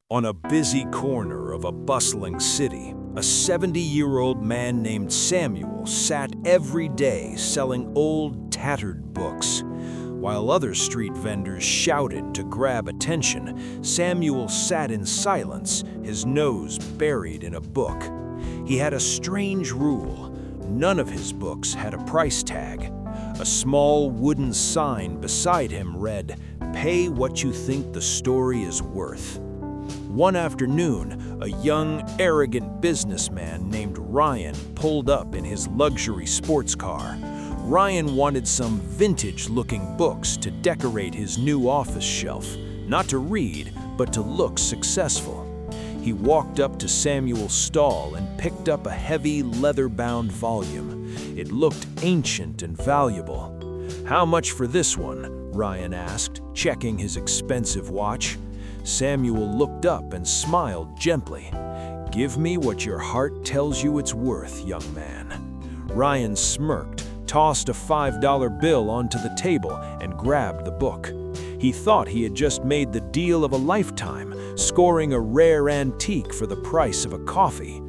On a busy corner of a bustling city, a 70-year-old man named Samuel sat every day selling old, tattered books. While other street vendors shouted to grab attention, Samuel sat in silence, his nose buried in a book. He had a strange rule. None of his books had a price tag. A small wooden sign beside him read, "Pay what you think the story is worth." One afternoon, a young, arrogant businessman named Ryan pulled up in his luxury sports car. Ryan wanted some vintage-looking books to decorate his new office shelf, not to read, but to look successful. He walked up to Samuel's stall and picked up a heavy, leather-bound volume. It looked ancient and valuable. "How much for this one?" Ryan asked, checking his expensive watch. Samuel looked up and smiled gently. "Give me what your heart tells you it's worth, young man." Ryan smirked, tossed a $5 bill onto the table, and grabbed the book. He thought he had just made the deal of a lifetime, scoring a rare antique for the price of a coffee.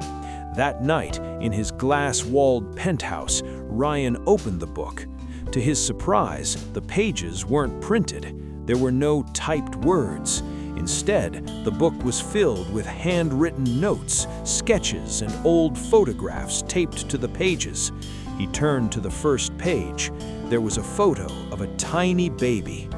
That night, in his glass-walled penthouse, Ryan opened the book. To his surprise, the pages weren't printed. There were no typed words. Instead, the book was filled with handwritten notes, sketches, and old photographs taped to the pages. He turned to the first page. There was a photo of a tiny baby.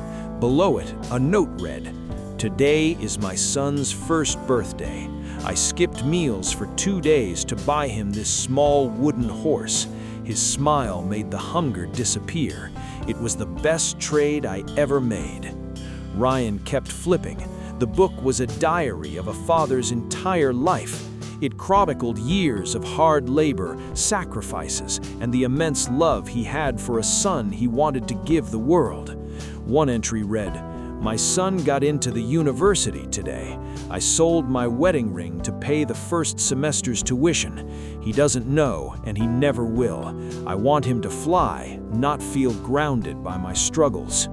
Below it, a note read, "Today is my son's first birthday. I skipped meals for 2 days to buy him this small wooden horse." His smile made the hunger disappear. It was the best trade I ever made. Ryan kept flipping. The book was a diary of a father's entire life. It chronicled years of hard labor, sacrifices, and the immense love he had for a son he wanted to give the world. One entry read, "My son got into the university today. I sold my wedding ring to pay the first semester's tuition. He doesn't know, and he never will. I want him to fly, not feel grounded by my struggles."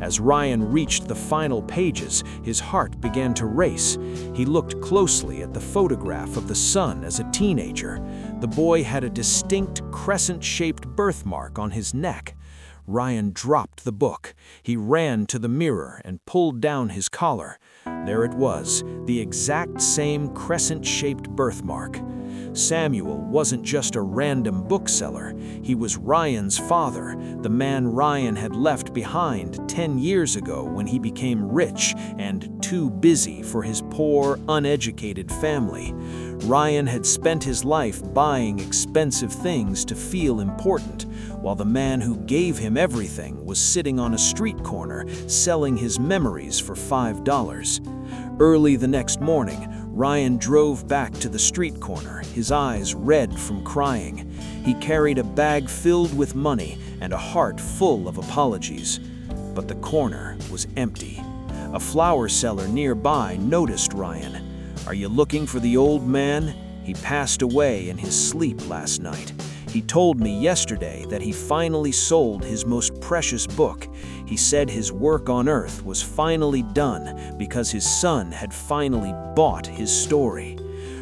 As Ryan reached the final pages, his heart began to race. He looked closely at the photograph of the son as a teenager. The boy had a distinct crescent-shaped birthmark on his neck. Ryan dropped the book. He ran to the mirror and pulled down his collar. There it was, the exact same crescent-shaped birthmark. Samuel wasn't just a random bookseller. He was Ryan's father, the man Ryan had left behind 10 years ago when he became rich and too busy for his poor, uneducated family. Ryan had spent his life buying expensive things to feel important, while the man who gave him everything was sitting on a street corner selling his memories for $5. Early the next morning, Ryan drove back to the street corner, his eyes red from crying. He carried a bag filled with money and a heart full of apologies. But the corner was empty. A flower seller nearby noticed Ryan. "Are you looking for the old man? He passed away in his sleep last night. He told me yesterday that he finally sold his most precious book. He said his work on earth was finally done because his son had finally bought his story."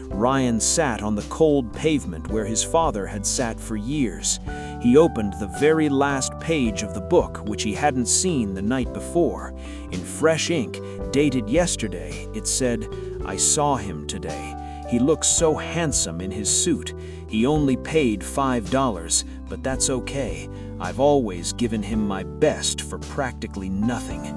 Ryan sat on the cold pavement where his father had sat for years. He opened the very last page of the book, which he hadn't seen the night before. In fresh ink, dated yesterday, it said, "I saw him today. He looks so handsome in his suit. He only paid $5, but that's okay. I've always given him my best for practically nothing."